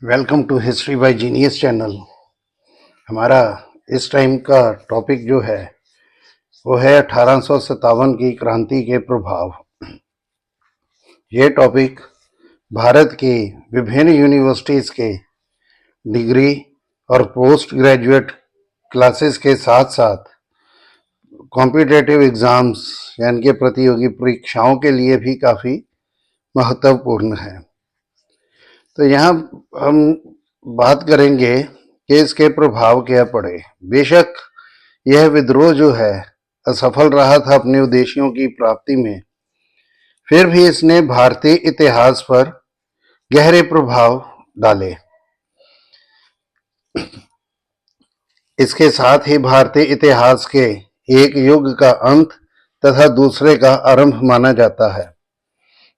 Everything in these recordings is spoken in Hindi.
Welcome to history by genius channel. हमारा इस टाइम का टॉपिक जो है वो है 1857 की क्रांति के प्रभाव। ये टॉपिक भारत की विभिन्न यूनिवर्सिटीज़ के डिग्री और पोस्ट ग्रेजुएट क्लासेस के साथ साथ कॉम्पिटिटिव एग्ज़ाम्स यानी कि प्रतियोगी परीक्षाओं के लिए भी काफ़ी महत्वपूर्ण है। तो यहाँ हम बात करेंगे कि इसके प्रभाव क्या पड़े। बेशक यह विद्रोह जो है असफल रहा था अपने उद्देश्यों की प्राप्ति में, फिर भी इसने भारतीय इतिहास पर गहरे प्रभाव डाले। इसके साथ ही भारतीय इतिहास के एक युग का अंत तथा दूसरे का आरंभ माना जाता है।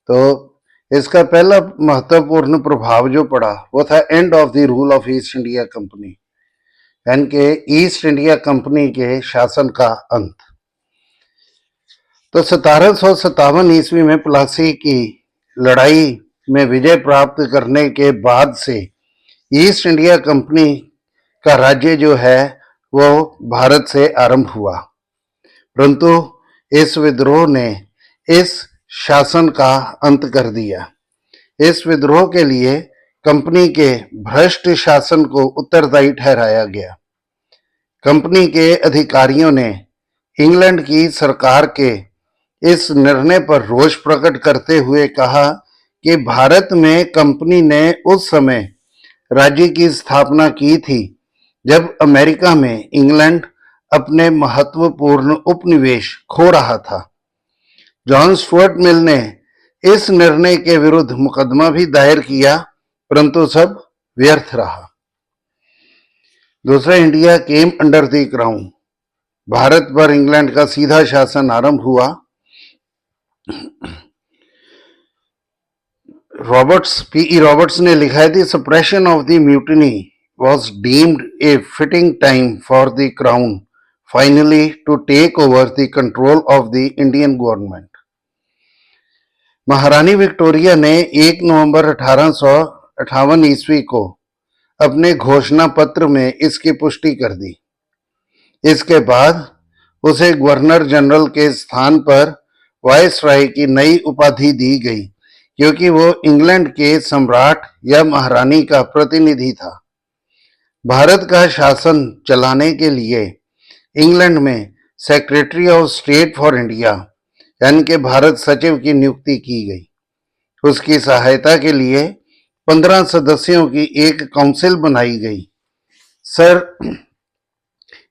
तो इसका पहला महत्वपूर्ण प्रभाव जो पड़ा वो था and of the rule of east India company, यानी कि ईस्ट इंडिया कंपनी के शासन का अंत। तो 1757 ईस्वी में प्लासी की लड़ाई में विजय प्राप्त करने के बाद से ईस्ट इंडिया कंपनी का राज्य जो है वो भारत से आरंभ हुआ, परंतु इस विद्रोह ने इस शासन का अंत कर दिया। इस विद्रोह के लिए कंपनी के भ्रष्ट शासन को उत्तरदायी ठहराया गया। कंपनी के अधिकारियों ने इंग्लैंड की सरकार के इस निर्णय पर रोष प्रकट करते हुए कहा कि भारत में कंपनी ने उस समय राज्य की स्थापना की थी जब अमेरिका में इंग्लैंड अपने महत्वपूर्ण उपनिवेश खो रहा था। जॉन स्टुअर्ट मिल ने इस निर्णय के विरुद्ध मुकदमा भी दायर किया, परंतु सब व्यर्थ रहा। दूसरा, India came under the crown. Bharat पर इंग्लैंड का सीधा शासन आरंभ हुआ। पीई रॉबर्ट्स ने लिखा है, the suppression of the mutiny was deemed a fitting time for the crown finally to take over the control of the Indian government. महारानी विक्टोरिया ने 1 नवंबर 1858 ईस्वी को अपने घोषणा पत्र में इसकी पुष्टि कर दी। इसके बाद उसे गवर्नर जनरल के स्थान पर वायसराय की नई उपाधि दी गई, क्योंकि वो इंग्लैंड के सम्राट या महारानी का प्रतिनिधि था। भारत का शासन चलाने के लिए इंग्लैंड में secretary of state for India यानी कि भारत सचिव की नियुक्ति की गई। उसकी सहायता के लिए 15 सदस्यों की एक काउंसिल बनाई गई। Sir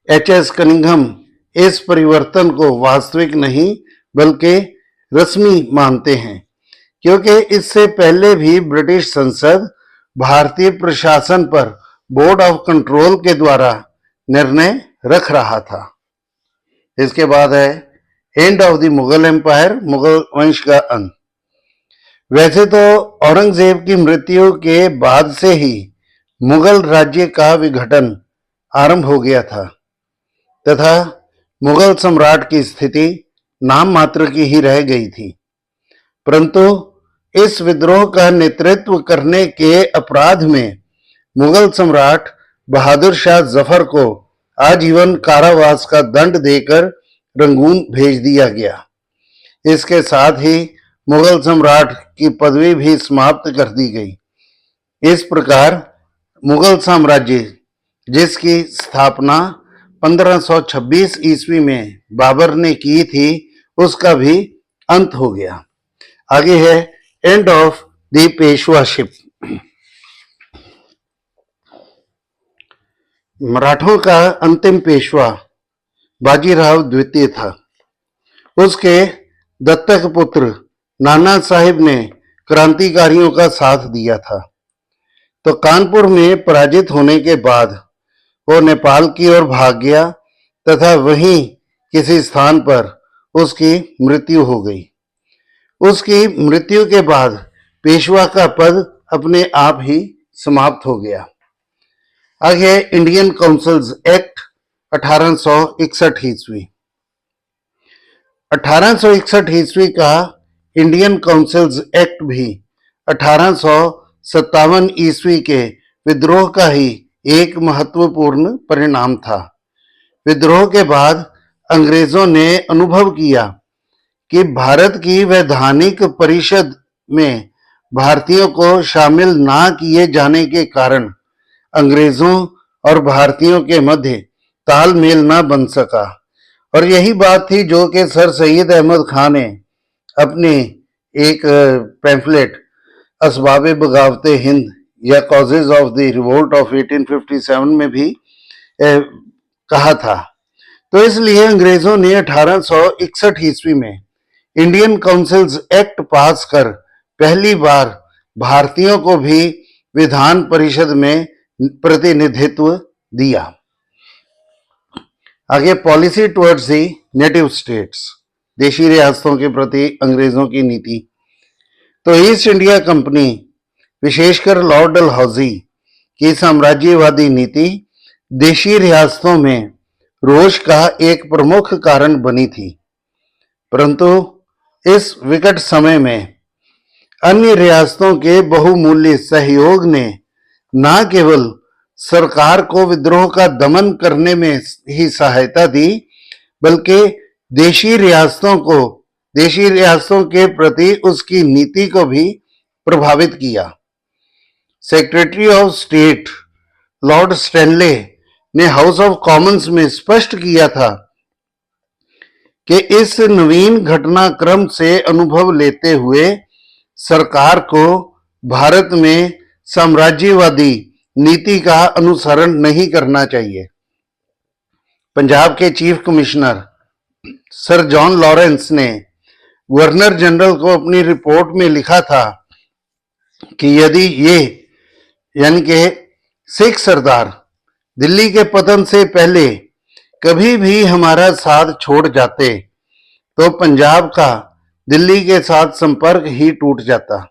HS. कनिंघम इस परिवर्तन को वास्तविक नहीं बल्कि रस्मी मानते हैं, क्योंकि इससे पहले भी ब्रिटिश संसद भारतीय प्रशासन पर बोर्ड ऑफ कंट्रोल के द्वारा निर्णय रख रहा था। इसके बाद है end of the Mughal empire, Mughal वंश का अंत। वैसे तो औरंगजेब की मृत्यु के बाद से ही मुगल राज्य का विघटन आरंभ हो गया था तथा मुगल सम्राट की स्थिति नाम मात्र की ही रह गई थी, परंतु इस विद्रोह का नेतृत्व करने के अपराध में मुगल सम्राट बहादुर शाह जफर को आजीवन कारावास का दंड देकर रंगून भेज दिया गया। इसके साथ ही मुगल सम्राट की पदवी भी समाप्त कर दी गई। इस प्रकार मुगल साम्राज्य, जिसकी स्थापना 1526 ईस्वी में बाबर ने की थी, उसका भी अंत हो गया। आगे है एंड ऑफ द पेशवाशिप। मराठों का अंतिम पेशवा बाजीराव द्वितीय था। उसके दत्तक पुत्र नाना साहिब ने क्रांतिकारियों का साथ दिया था। तो कानपुर में पराजित होने के बाद वो नेपाल की ओर भाग गया तथा वहीं किसी स्थान पर उसकी मृत्यु हो गई। उसकी मृत्यु के बाद पेशवा का पद अपने आप ही समाप्त हो गया। आगे इंडियन काउंसिल्स एक्ट 1861 ईस्वी। 1861 ईस्वी का इंडियन काउंसिल्स एक्ट भी 1857 ईस्वी के विद्रोह का ही एक महत्वपूर्ण परिणाम था। विद्रोह के बाद अंग्रेजों ने अनुभव किया कि भारत की वैधानिक परिषद में भारतीयों को शामिल ना किए जाने के कारण अंग्रेजों और भारतीयों के मध्य तालमेल न बन सका। और यही बात थी जो कि सर सैयद अहमद खान ने अपने एक पैम्फलेट असबाब बगावत हिंद या causes of the revolt of 1857 में भी कहा था। तो इसलिए अंग्रेजों ने 1861 ईस्वी में इंडियन काउंसिल्स एक्ट पास कर पहली बार भारतीयों को भी विधान परिषद में प्रतिनिधित्व दिया। आगे policy towards the native states, देशी रियासतों के प्रति अंग्रेजों की नीति। तो ईस्ट इंडिया कंपनी विशेषकर लॉर्ड डलहौजी की साम्राज्यवादी नीति देशी रियासतों में रोष का एक प्रमुख कारण बनी थी, परंतु इस विकट समय में अन्य रियासतों के बहुमूल्य सहयोग ने न केवल सरकार को विद्रोह का दमन करने में ही सहायता दी, बल्कि देशी रियासतों के प्रति उसकी नीति को भी प्रभावित किया। Secretary of state Lord Stanley ने हाउस ऑफ कॉमन्स में स्पष्ट किया था कि इस नवीन घटनाक्रम से अनुभव लेते हुए सरकार को भारत में साम्राज्यवादी नीति का अनुसरण नहीं करना चाहिए। पंजाब के chief commissioner sir John Lawrence ने गवर्नर जनरल को अपनी रिपोर्ट में लिखा था कि यदि ये यानी कि सिख सरदार दिल्ली के पतन से पहले कभी भी हमारा साथ छोड़ जाते तो पंजाब का दिल्ली के साथ संपर्क ही टूट जाता।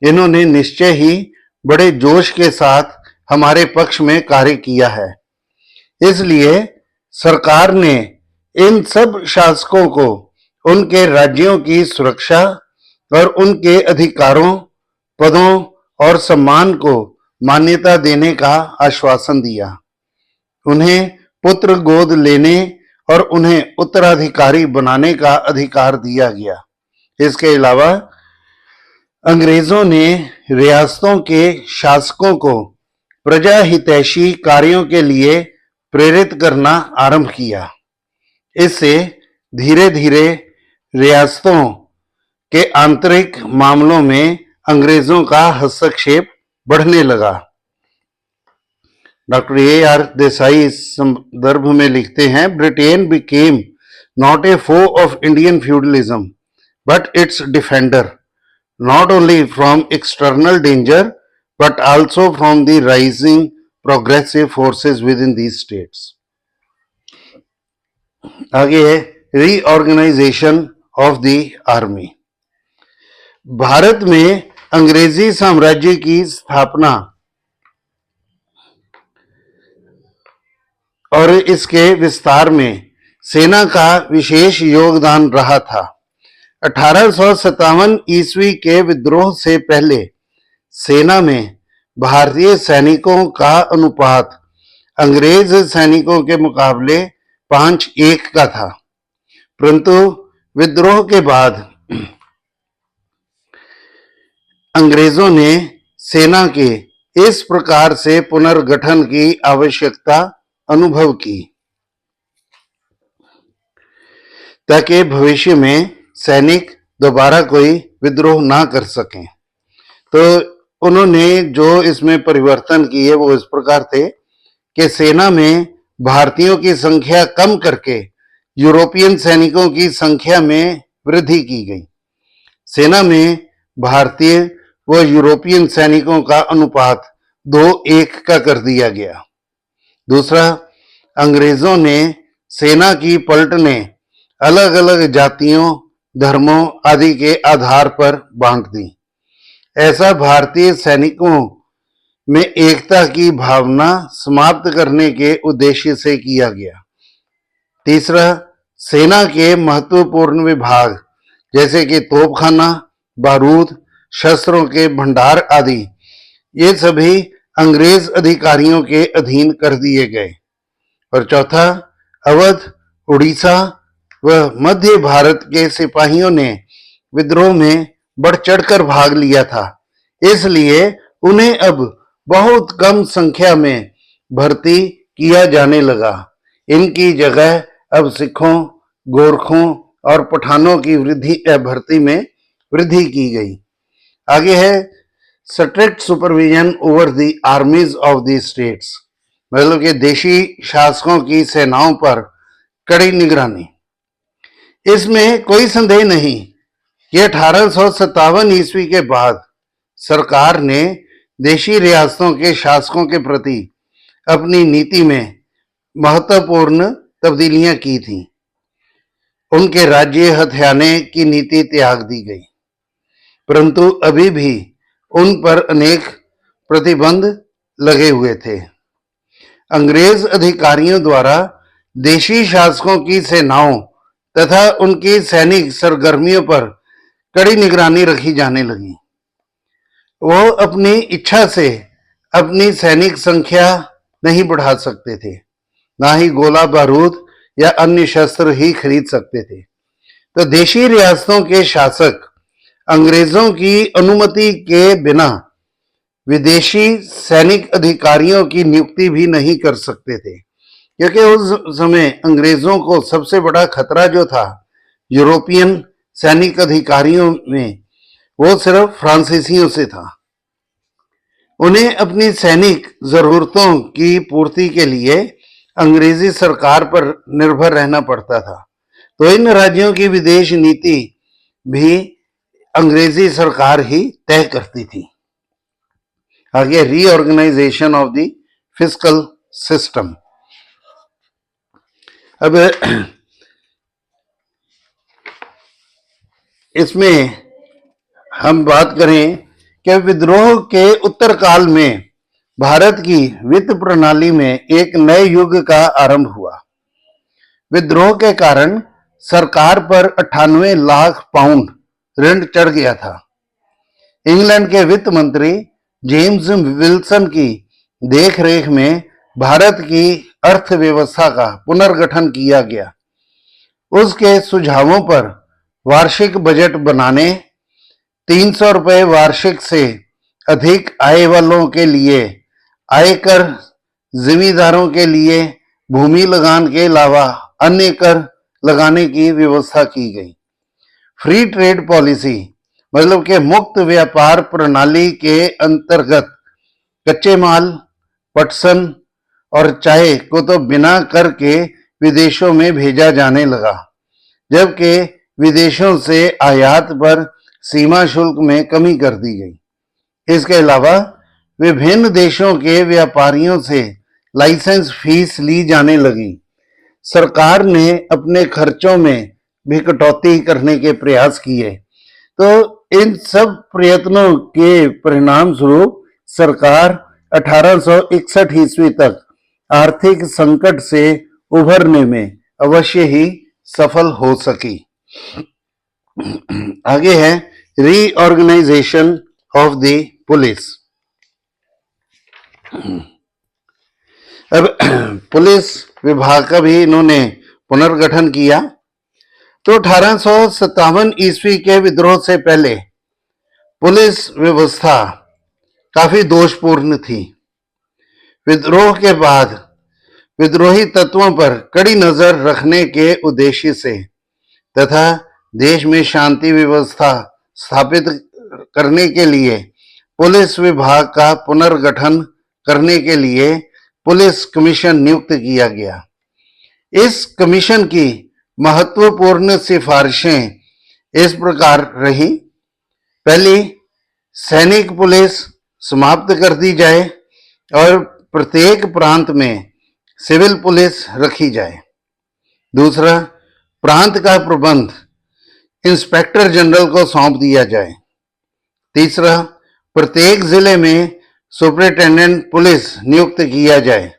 इन्होंने निश्चय ही बड़े जोश के साथ हमारे पक्ष में कार्य किया है। इसलिए सरकार ने इन सब शासकों को उनके राज्यों की सुरक्षा और उनके अधिकारों, पदों और सम्मान को मान्यता देने का आश्वासन दिया। उन्हें पुत्र गोद लेने और उन्हें उत्तराधिकारी बनाने का अधिकार दिया गया। इसके अलावा अंग्रेजों ने रियासतों के शासकों को प्रजा हितैषी कार्यों के लिए प्रेरित करना आरंभ किया। इससे धीरे धीरे रियासतों के आंतरिक मामलों में अंग्रेजों का हस्तक्षेप बढ़ने लगा। Doctor A.R. देसाई इस संदर्भ में लिखते हैं, Britain became not a foe of Indian feudalism but its defender, not only from external danger but also from the rising progressive forces within these states. आगे है reorganisation of the army. Bharat में अंग्रेजी साम्राज्य की स्थापना और इसके विस्तार में सेना का विशेष योगदान रहा था। 1857 ईस्वी के विद्रोह से पहले सेना में भारतीय सैनिकों का अनुपात अंग्रेज सैनिकों के मुकाबले 5:1 का था, परंतु विद्रोह के बाद अंग्रेजों ने सेना के इस प्रकार से पुनर्गठन की आवश्यकता अनुभव की ताकि भविष्य में सैनिक दोबारा कोई विद्रोह ना कर सकें। तो उन्होंने जो इसमें परिवर्तन किए वो इस प्रकार थे कि सेना में भारतीयों की संख्या कम करके यूरोपियन सैनिकों की संख्या में वृद्धि की गई। सेना में भारतीय व यूरोपियन सैनिकों का अनुपात 2:1 का कर दिया गया। दूसरा, अंग्रेजों ने सेना की पलटने अलग अलग जातियों, धर्मों आदि के आधार पर बांट दी। ऐसा भारतीय सैनिकों में एकता की भावना समाप्त करने के उद्देश्य से किया गया। तीसरा, सेना के महत्वपूर्ण विभाग जैसे कि तोपखाना, बारूद, शस्त्रों के भंडार आदि ये सभी अंग्रेज अधिकारियों के अधीन कर दिए गए। और चौथा, अवध, उड़ीसा व मध्य भारत के सिपाहियों ने विद्रोह में बढ़ चढ़कर भाग लिया था, इसलिए उन्हें अब बहुत कम संख्या में भर्ती किया जाने लगा। इनकी जगह अब सिखों, गोरखों और पठानों की भर्ती में वृद्धि की गई। आगे है strict supervision over the armies of the states, मतलब कि देशी शासकों की सेनाओं पर कड़ी निगरानी। इसमें कोई संदेह नहीं कि 1857 ईस्वी के बाद सरकार ने देशी रियासतों के शासकों के प्रति अपनी नीति में महत्वपूर्ण तब्दीलियां की थीं। उनके राज्य हथियाने की नीति त्याग दी गई, परंतु अभी भी उन पर अनेक प्रतिबंध लगे हुए थे। अंग्रेज अधिकारियों द्वारा देशी शासकों की सेनाओं तथा उनकी सैनिक सरगर्मियों पर कड़ी निगरानी रखी जाने लगी। वो अपनी इच्छा से अपनी सैनिक संख्या नहीं बढ़ा सकते थे, ना ही गोला बारूद या अन्य शस्त्र ही खरीद सकते थे। तो देशी रियासतों के शासक अंग्रेजों की अनुमति के बिना विदेशी सैनिक अधिकारियों की नियुक्ति भी नहीं कर सकते थे, क्योंकि उस समय अंग्रेजों को सबसे बड़ा खतरा जो था यूरोपियन सैनिक अधिकारियों में, वो सिर्फ फ्रांसीसियों से था। उन्हें अपनी सैनिक जरूरतों की पूर्ति के लिए अंग्रेजी सरकार पर निर्भर रहना पड़ता था। तो इन राज्यों की विदेश नीति भी अंग्रेजी सरकार ही तय करती थी। आगे reorganisation of the fiscal system. अब इसमें हम बात करें कि विद्रोह के उत्तर काल में भारत की वित्त प्रणाली में एक नए युग का आरंभ हुआ। विद्रोह के कारण सरकार पर 98 लाख पाउंड ऋण चढ़ गया था। इंग्लैंड के वित्त मंत्री जेम्स विल्सन की देखरेख में भारत की अर्थव्यवस्था का पुनर्गठन किया गया। उसके सुझावों पर वार्षिक बजट बनाने, 300 रुपए वार्षिक से अधिक आय वालों के लिए आयकर, जिमींदारों के लिए भूमि लगान के अलावा अन्य कर लगाने की व्यवस्था की गई। फ्री ट्रेड पॉलिसी, मतलब कि मुक्त व्यापार प्रणाली के अंतर्गत कच्चे माल, पटसन और चाय को तो बिना कर के विदेशों में भेजा जाने लगा, जबकि विदेशों से आयात पर सीमा शुल्क में कमी कर दी गई। इसके अलावा विभिन्न देशों के व्यापारियों से लाइसेंस फीस ली जाने लगी। सरकार ने अपने खर्चों में भी कटौती करने के प्रयास किए। तो इन सब प्रयत्नों के परिणाम स्वरूप सरकार 1861 ईस्वी तक आर्थिक संकट से उभरने में अवश्य ही सफल हो सकी। आगे है रीऑर्गेनाइजेशन ऑफ द पुलिस। अब पुलिस विभाग का भी इन्होंने पुनर्गठन किया। तो 1857 ईस्वी के विद्रोह से पहले पुलिस व्यवस्था काफी दोषपूर्ण थी। विद्रोह के बाद विद्रोही तत्वों पर कड़ी नजर रखने के उद्देश्य से तथा देश में शांति व्यवस्था स्थापित करने के लिए पुलिस विभाग का पुनर्गठन करने के लिए पुलिस कमीशन नियुक्त किया गया। इस कमीशन की महत्वपूर्ण सिफारिशें इस प्रकार रही। पहली, सैनिक पुलिस समाप्त कर दी जाए और प्रत्येक प्रांत में सिविल पुलिस रखी जाए। दूसरा, प्रांत का प्रबंध इंस्पेक्टर जनरल को सौंप दिया जाए। तीसरा, प्रत्येक जिले में सुपरिटेंडेंट पुलिस नियुक्त किया जाए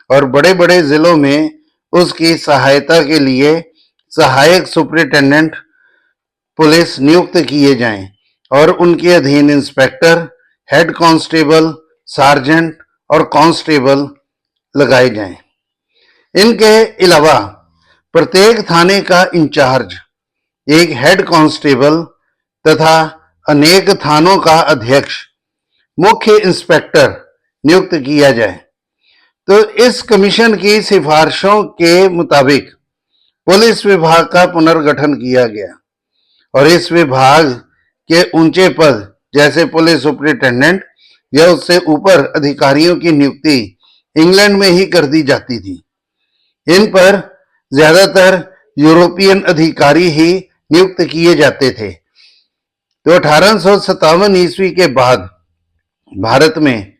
और बड़े बड़े जिलों में उसकी सहायता के लिए सहायक सुपरिटेंडेंट पुलिस नियुक्त किए जाएं और उनके अधीन इंस्पेक्टर, हेड कांस्टेबल, सार्जेंट और कांस्टेबल लगाए जाएं। इनके अलावा प्रत्येक थाने का इंचार्ज, एक हेड कांस्टेबल तथा अनेक थानों का अध्यक्ष, मुख्य इंस्पेक्टर नियुक्त किया जाए। तो इस कमीशन की सिफारिशों के मुताबिक पुलिस विभाग का पुनर्गठन किया गया और इस विभाग के ऊंचे पद जैसे पुलिस सुपरिटेंडेंट या उससे ऊपर अधिकारियों की नियुक्ति इंग्लैंड में ही कर दी जाती थी। इन पर ज्यादातर यूरोपियन अधिकारी ही नियुक्त किए जाते थे। तो 1857 ईस्वी के बाद भारत में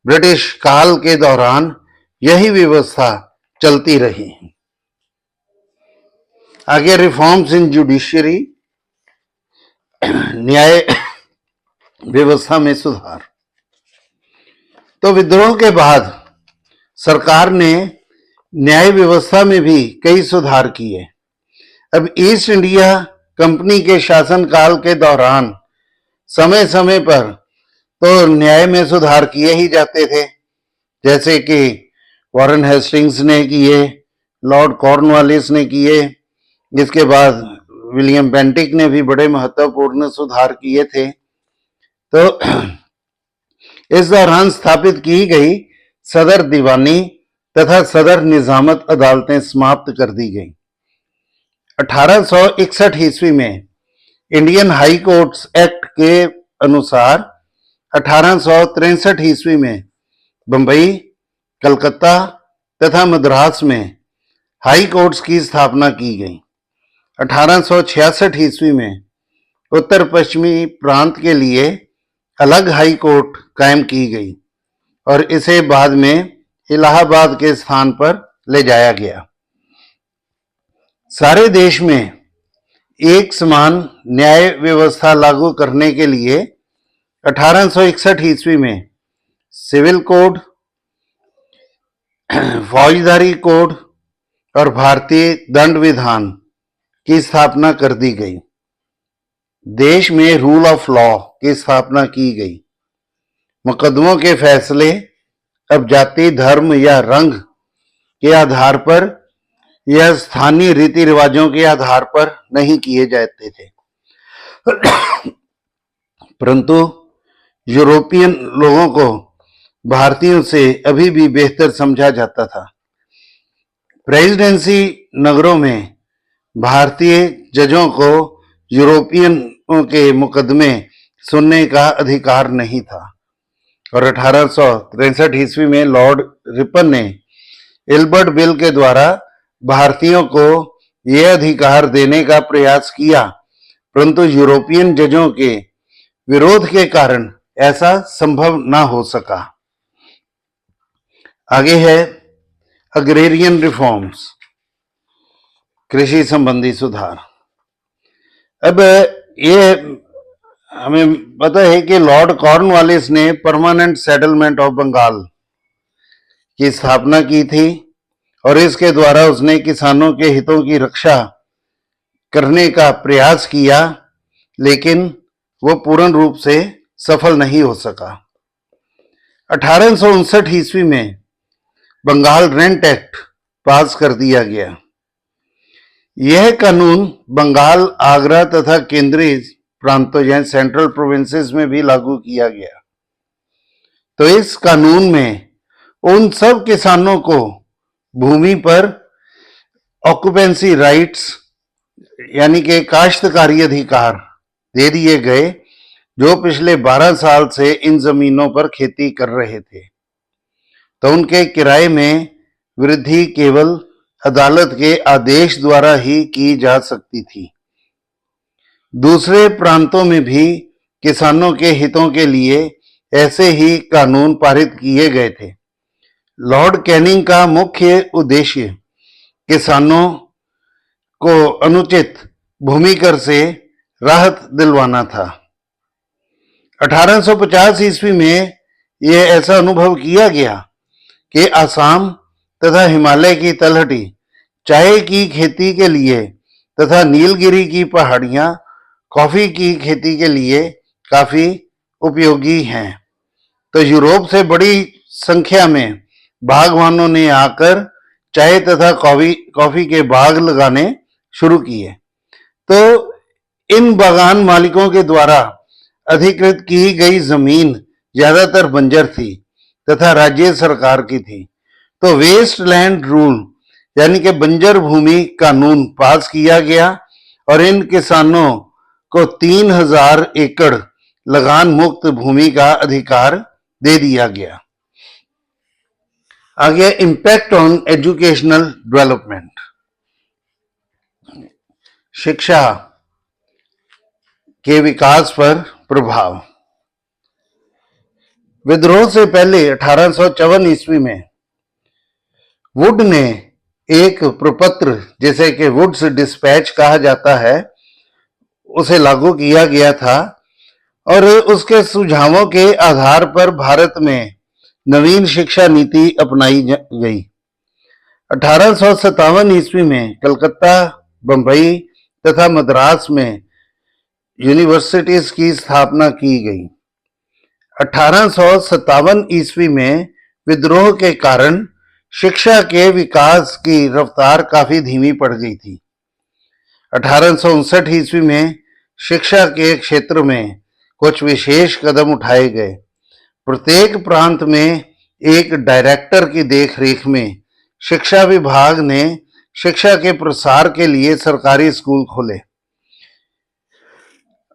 ब्रिटिश काल के दौरान यही व्यवस्था चलती रही। आगे रिफॉर्म्स इन जुडिशियरी, न्याय व्यवस्था में सुधार। तो विद्रोह के बाद सरकार ने न्याय व्यवस्था में भी कई सुधार किए। अब ईस्ट इंडिया कंपनी के शासनकाल के दौरान समय समय पर तो न्याय में सुधार किए ही जाते थे, जैसे कि वॉरेन हेस्टिंग्स ने किए, लॉर्ड कॉर्नवालिस ने किए, इसके बाद विलियम बेंटिक ने भी बड़े महत्वपूर्ण सुधार किए थे। तो इस दौरान स्थापित की गई सदर दीवानी तथा सदर निजामत अदालतें समाप्त कर दी गई। 1861 ईस्वी में इंडियन हाई कोर्ट्स एक्ट के अनुसार 1863 ईस्वी में बंबई, कलकत्ता तथा मद्रास में हाई कोर्ट्स की स्थापना की गई। 1866 ईस्वी में उत्तर पश्चिमी प्रांत के लिए अलग हाई कोर्ट कायम की गई और इसे बाद में इलाहाबाद के स्थान पर ले जाया गया। सारे देश में एक समान न्याय व्यवस्था लागू करने के लिए 1861 ईस्वी में सिविल कोड, फौजदारी कोड और भारतीय दंड विधान की स्थापना कर दी गई। देश में रूल ऑफ लॉ की स्थापना की गई। मुकदमों के फैसले अब जाति, धर्म या रंग के आधार पर या स्थानीय रीति रिवाजों के आधार पर नहीं किए जाते थे, परंतु यूरोपियन लोगों को भारतीयों से अभी भी बेहतर समझा जाता था। प्रेसिडेंसी नगरों में भारतीय जजों को यूरोपियनों के मुकदमे सुनने का अधिकार नहीं था और 1863 ईस्वी में लॉर्ड रिपन ने एल्बर्ट बिल के द्वारा भारतीयों को यह अधिकार देने का प्रयास किया, परंतु यूरोपियन जजों के विरोध के कारण ऐसा संभव न हो सका। आगे है अग्रेरियन रिफॉर्म्स, कृषि संबंधी सुधार। अब ये हमें पता है कि लॉर्ड कॉर्नवालिस ने परमानेंट सेटलमेंट ऑफ बंगाल की स्थापना की थी और इसके द्वारा उसने किसानों के हितों की रक्षा करने का प्रयास किया, लेकिन वो पूर्ण रूप से सफल नहीं हो सका। 1859 ईस्वी में बंगाल रेंट एक्ट पास कर दिया गया। यह कानून बंगाल, आगरा तथा केंद्रीय प्रांतों यानी सेंट्रल प्रोविंसेस में भी लागू किया गया। तो इस कानून में उन सब किसानों को भूमि पर ऑक्यूपेंसी राइट्स यानी कि काश्तकारी अधिकार दे दिए गए, जो पिछले 12 साल से इन जमीनों पर खेती कर रहे थे। तो उनके किराए में वृद्धि केवल अदालत के आदेश द्वारा ही की जा सकती थी। दूसरे प्रांतों में भी किसानों के हितों के लिए ऐसे ही कानून पारित किए गए थे। लॉर्ड कैनिंग का मुख्य उद्देश्य किसानों को अनुचित भूमि कर से राहत दिलवाना था। 1850 ईस्वी में यह ऐसा अनुभव किया गया कि असम तथा हिमालय की तलहटी चाय की खेती के लिए तथा नीलगिरी की पहाड़ियां कॉफी की खेती के लिए काफी उपयोगी हैं। तो यूरोप से बड़ी संख्या में बागवानों ने आकर चाय तथा कॉफी के बाग लगाने शुरू किए। तो इन बागान मालिकों के द्वारा अधिकृत की गई जमीन ज्यादातर बंजर थी तथा राज्य सरकार की थी। तो वेस्ट लैंड रूल यानी कि बंजर भूमि कानून पास किया गया और इन किसानों को 3000 एकड़ लगान मुक्त भूमि का अधिकार दे दिया गया। आगे इम्पैक्ट ऑन एजुकेशनल डेवलपमेंट, शिक्षा के विकास पर प्रभाव। विद्रोह से पहले 1854 ईस्वी में वुड ने एक प्रपत्र, जैसे कि वुड्स डिस्पैच कहा जाता है, उसे लागू किया गया था और उसके सुझावों के आधार पर भारत में नवीन शिक्षा नीति अपनाई गई। 1857 ईस्वी में कलकत्ता, बंबई तथा मद्रास में यूनिवर्सिटीज की स्थापना की गई। 1857 ईस्वी में विद्रोह के कारण शिक्षा के विकास की रफ्तार काफी धीमी पड़ गई थी। 1859 ईस्वी में शिक्षा के क्षेत्र में कुछ विशेष कदम उठाए गए। प्रत्येक प्रांत में एक डायरेक्टर की देखरेख में शिक्षा विभाग ने शिक्षा के प्रसार के लिए सरकारी स्कूल खोले।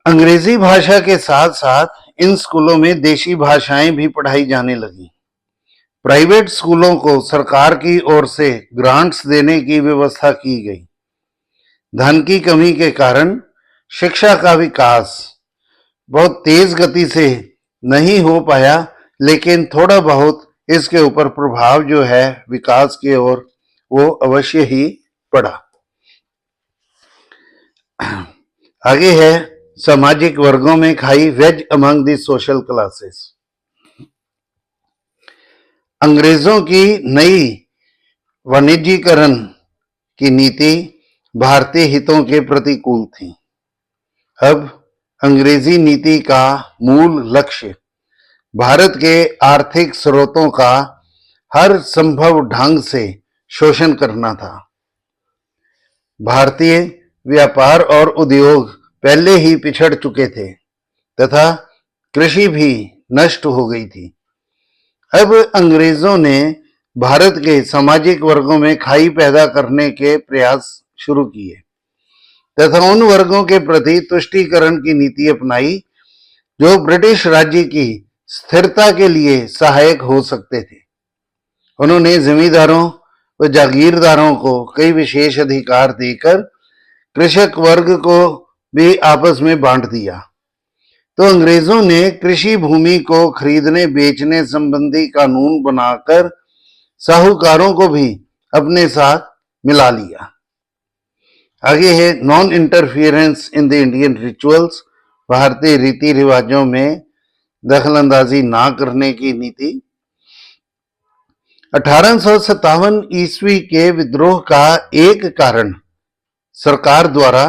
अंग्रेजी भाषा के साथ साथ इन स्कूलों में देशी भाषाएं भी पढ़ाई जाने लगी। प्राइवेट स्कूलों को सरकार की ओर से ग्रांट्स देने की व्यवस्था की गई। धन की कमी के कारण शिक्षा का विकास बहुत तेज गति से नहीं हो पाया, लेकिन थोड़ा बहुत इसके ऊपर प्रभाव जो है विकास की ओर वो अवश्य ही पड़ा। आगे है सामाजिक वर्गों में खाई, wedge among the social classes. अंग्रेजों की नई वाणिज्यीकरण की नीति भारतीय हितों के प्रतिकूल थी। अब अंग्रेजी नीति का मूल लक्ष्य भारत के आर्थिक स्रोतों का हर संभव ढंग से शोषण करना था। भारतीय व्यापार और उद्योग पहले ही पिछड़ चुके थे तथा कृषि भी नष्ट हो गई थी। अब अंग्रेजों ने भारत के सामाजिक वर्गों में खाई पैदा करने के प्रयास शुरू किए तथा उन वर्गों के प्रति तुष्टीकरण की नीति अपनाई जो ब्रिटिश राज्य की स्थिरता के लिए सहायक हो सकते थे। उन्होंने जमींदारों व जागीरदारों को कई विशेष अधिकार देकर कृषक वर्ग को भी आपस में बांट दिया। तो अंग्रेजों ने कृषि भूमि को खरीदने बेचने संबंधी कानून बनाकर साहूकारों को भी अपने साथ मिला लिया। आगे है non interference in the Indian rituals, भारतीय रीति रिवाजों में दखलंदाजी ना करने की नीति। 1857 ईस्वी के विद्रोह का एक कारण सरकार द्वारा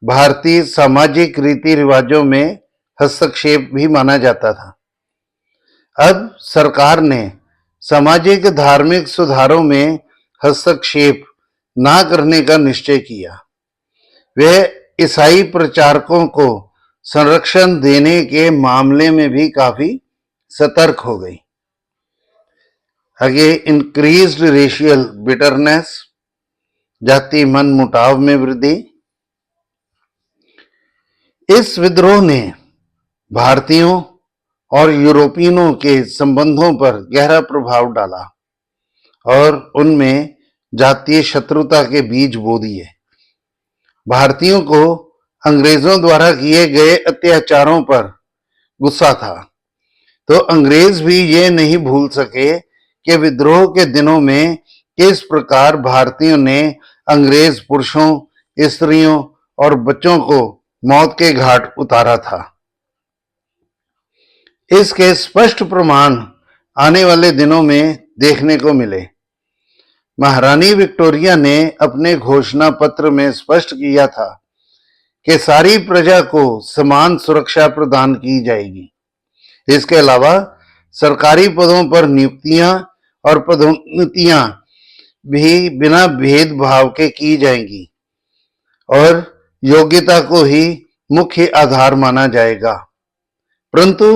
भारतीय सामाजिक रीति रिवाजों में हस्तक्षेप भी माना जाता था। अब सरकार ने सामाजिक धार्मिक सुधारों में हस्तक्षेप ना करने का निश्चय किया। वह ईसाई प्रचारकों को संरक्षण देने के मामले में भी काफी सतर्क हो गई। आगे इंक्रीज्ड रेशियल बिटरनेस, जाति मन मुटाव में वृद्धि। इस विद्रोह ने भारतीयों और यूरोपियनों के संबंधों पर गहरा प्रभाव डाला और उनमें जातीय शत्रुता के बीज बो दिए। भारतीयों को अंग्रेजों द्वारा किए गए अत्याचारों पर गुस्सा था, तो अंग्रेज भी ये नहीं भूल सके कि विद्रोह के दिनों में किस प्रकार भारतीयों ने अंग्रेज पुरुषों, स्त्रियों और बच्चों को मौत के घाट उतारा था। इसके स्पष्ट प्रमाण आने वाले दिनों में देखने को मिले। महारानी विक्टोरिया ने अपने घोषणा पत्र में स्पष्ट किया था कि सारी प्रजा को समान सुरक्षा प्रदान की जाएगी। इसके अलावा सरकारी पदों पर नियुक्तियां और पदोन्नतियां भी बिना भेदभाव के की जाएंगी और योग्यता को ही मुख्य आधार माना जाएगा। परंतु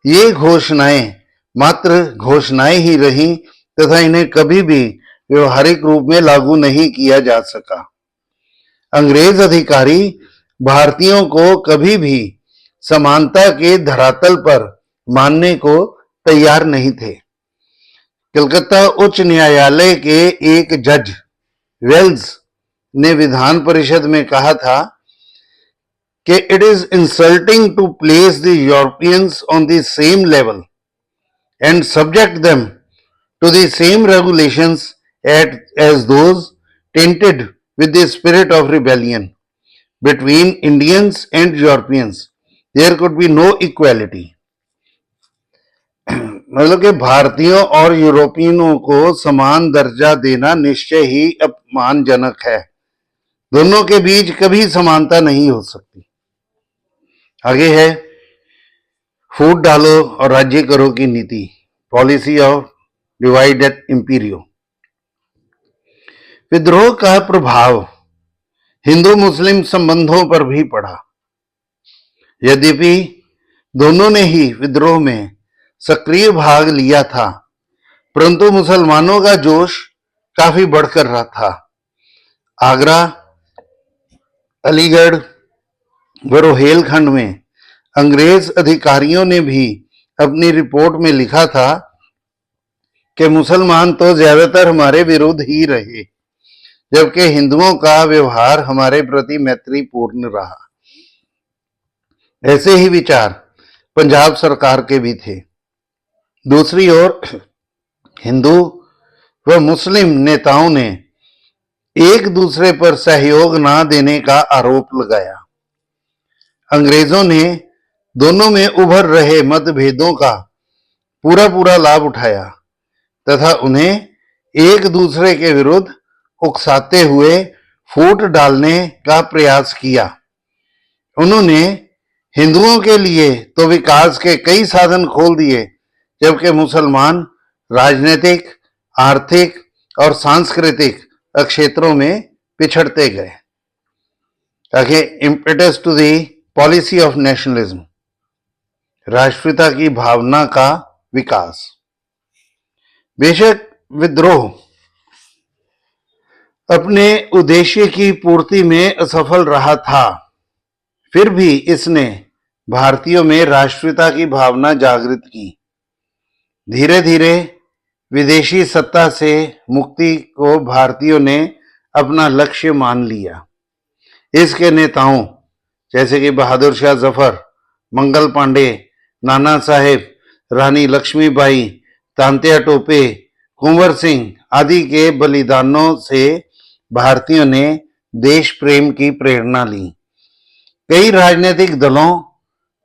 ये घोषणाएं मात्र घोषणाएं ही रहीं तथा इन्हें कभी भी व्यवहारिक रूप में लागू नहीं किया जा सका। अंग्रेज अधिकारी भारतीयों को कभी भी समानता के धरातल पर मानने को तैयार नहीं थे। कलकत्ता उच्च न्यायालय के एक जज वेल्स ने विधान परिषद में कहा था कि it is insulting to place the Europeans on the same level and subject them to the same regulations as those tainted with the spirit of rebellion. Between Indians and Europeans, there could be no equality. मतलब कि भारतीयों और यूरोपियनों को समान दर्जा देना निश्चय ही अपमानजनक है। दोनों के बीच कभी समानता नहीं हो सकती। आगे है फूट डालो और राज्य करो की नीति, policy of divide eight Imperio. विद्रोह का प्रभाव हिंदू मुस्लिम संबंधों पर भी पड़ा। यद्यपि दोनों ने ही विद्रोह में सक्रिय भाग लिया था, परंतु मुसलमानों का जोश काफी बढ़कर रहा था। आगरा, अलीगढ़ व रोहेलखंड में अंग्रेज अधिकारियों ने भी अपनी रिपोर्ट में लिखा था कि मुसलमान तो ज्यादातर हमारे विरुद्ध ही रहे, जबकि हिंदुओं का व्यवहार हमारे प्रति मैत्रीपूर्ण रहा। ऐसे ही विचार पंजाब सरकार के भी थे। दूसरी ओर हिंदू व मुस्लिम नेताओं ने एक दूसरे पर सहयोग न देने का आरोप लगाया। अंग्रेजों ने दोनों में उभर रहे मतभेदों का पूरा लाभ उठाया तथा उन्हें एक दूसरे के विरुद्ध उकसाते हुए फूट डालने का प्रयास किया। उन्होंने हिंदुओं के लिए तो विकास के कई साधन खोल दिए, जबकि मुसलमान राजनीतिक, आर्थिक और सांस्कृतिक क्षेत्रों में पिछड़ते गए। आगे impetus to the policy of nationalism, राष्ट्रीयता की भावना का विकास। बेशक विद्रोह अपने उद्देश्य की पूर्ति में असफल रहा था, फिर भी इसने भारतीयों में राष्ट्रीयता की भावना जागृत की। धीरे धीरे विदेशी सत्ता से मुक्ति को भारतीयों ने अपना लक्ष्य मान लिया। इसके नेताओं जैसे कि बहादुर शाह जफर, मंगल पांडे, नाना साहेब, रानी लक्ष्मीबाई, तांत्या टोपे, कुंवर सिंह आदि के बलिदानों से भारतीयों ने देश प्रेम की प्रेरणा ली। कई राजनीतिक दलों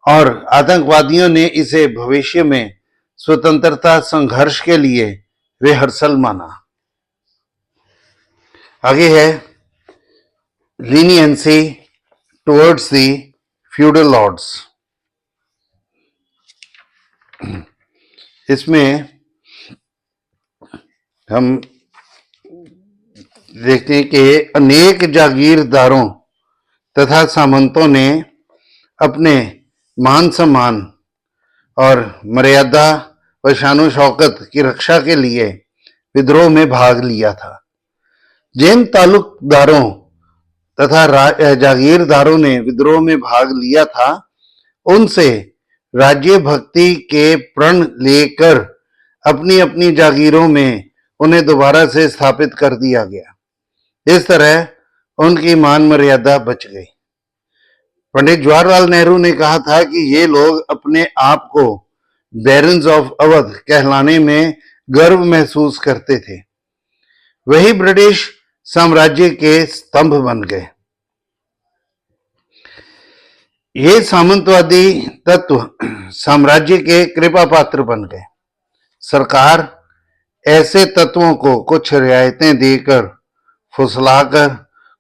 और आतंकवादियों ने इसे भविष्य में स्वतंत्रता संघर्ष के लिए रिहर्सल माना। आगे है leniency towards the feudal lords. इसमें हम देखते हैं कि अनेक जागीरदारों तथा सामंतों ने अपने मान सम्मान और मर्यादा व शानो शौकत की रक्षा के लिए विद्रोह में भाग लिया था। जिन तालुकदारों तथा जागीरदारों ने विद्रोह में भाग लिया था, उनसे राज्य भक्ति के प्रण लेकर अपनी अपनी जागीरों में उन्हें दोबारा से स्थापित कर दिया गया। इस तरह उनकी मान मर्यादा बच गई। पंडित जवाहरलाल नेहरू ने कहा था कि ये लोग अपने आप को बैरन्स ऑफ अवध कहलाने में गर्व महसूस करते थे। वही ब्रिटिश साम्राज्य के स्तंभ बन गए। ये सामंतवादी तत्व साम्राज्य के कृपा पात्र बन गए। सरकार ऐसे तत्वों को कुछ रियायतें देकर फुसलाकर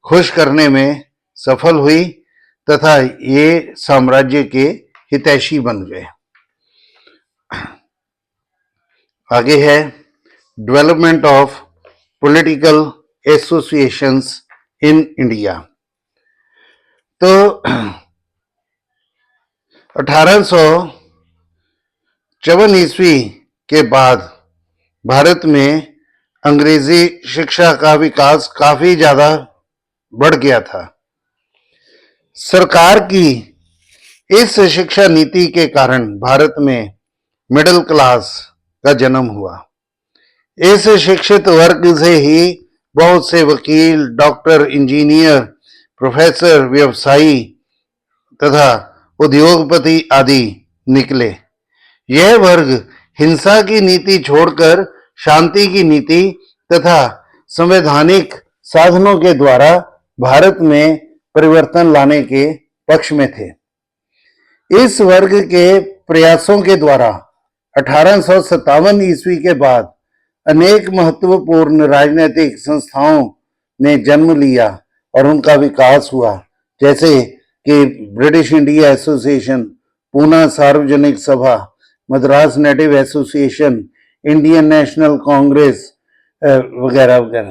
खुश करने में सफल हुई तथा ये साम्राज्य के हितैषी बन गए। आगे है development of political associations in India. तो 1854 ईस्वी के बाद भारत में अंग्रेजी शिक्षा का विकास काफी ज्यादा बढ़ गया था। सरकार की इस शिक्षा नीति के कारण भारत में मिडिल क्लास का जन्म हुआ। इस शिक्षित वर्ग से ही बहुत से वकील, डॉक्टर, इंजीनियर, प्रोफेसर, व्यवसायी तथा उद्योगपति आदि निकले। यह वर्ग हिंसा की नीति छोड़कर शांति की नीति तथा संवैधानिक साधनों के द्वारा भारत में परिवर्तन लाने के पक्ष में थे। इस वर्ग के प्रयासों के द्वारा 1857 ईस्वी के बाद अनेक महत्वपूर्ण राजनीतिक संस्थाओं ने जन्म लिया और उनका विकास हुआ, जैसे कि ब्रिटिश इंडिया एसोसिएशन, पूना सार्वजनिक सभा, Madras native association, Indian national Congress वगैरह वगैरह।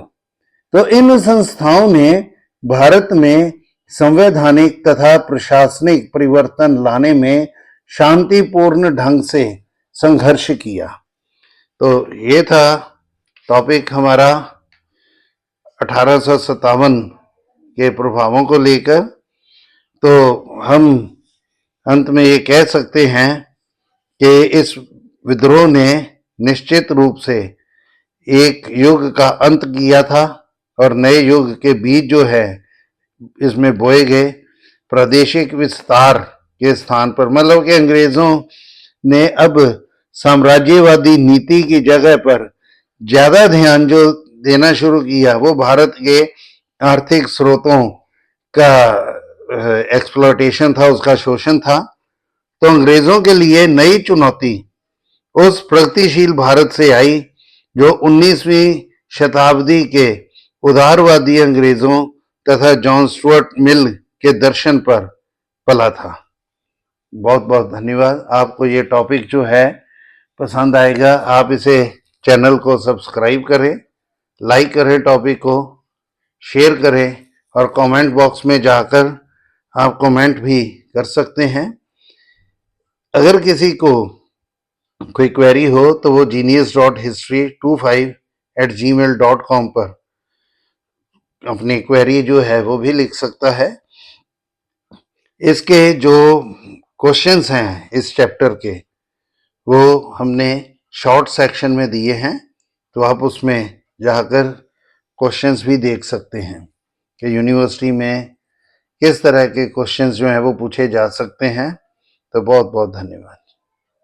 तो इन संस्थाओं ने भारत में संवैधानिक तथा प्रशासनिक परिवर्तन लाने में शांतिपूर्ण ढंग से संघर्ष किया। तो ये था टॉपिक हमारा 1857 के प्रभावों को लेकर। तो हम अंत में ये कह सकते हैं कि इस विद्रोह ने निश्चित रूप से एक युग का अंत किया था और नए युग के बीज जो है इसमें बोए गए। प्रादेशिक विस्तार के स्थान पर, मतलब कि अंग्रेजों ने अब साम्राज्यवादी नीति की जगह पर ज्यादा ध्यान जो देना शुरू किया वो भारत के आर्थिक स्रोतों का एक्सप्लॉयटेशन था, उसका शोषण था। तो अंग्रेजों के लिए नई चुनौती उस प्रगतिशील भारत से आई जो 19वीं शताब्दी के उदारवादी अंग्रेजों तथा जॉन स्टुअर्ट मिल के दर्शन पर पला था। बहुत बहुत धन्यवाद। आपको ये टॉपिक जो है पसंद आएगा, आप इसे चैनल को सब्सक्राइब करें, लाइक करें, टॉपिक को शेयर करें और कमेंट बॉक्स में जाकर आप कमेंट भी कर सकते हैं। अगर किसी को कोई क्वेरी हो तो वो genius.history25@gmail.com पर अपनी क्वेरी जो है वो भी लिख सकता है। इसके जो क्वेश्चंस हैं इस चैप्टर के वो हमने शॉर्ट सेक्शन में दिए हैं, तो आप उसमें जाकर क्वेश्चंस भी देख सकते हैं कि यूनिवर्सिटी में किस तरह के क्वेश्चंस जो हैं वो पूछे जा सकते हैं। तो बहुत बहुत धन्यवाद।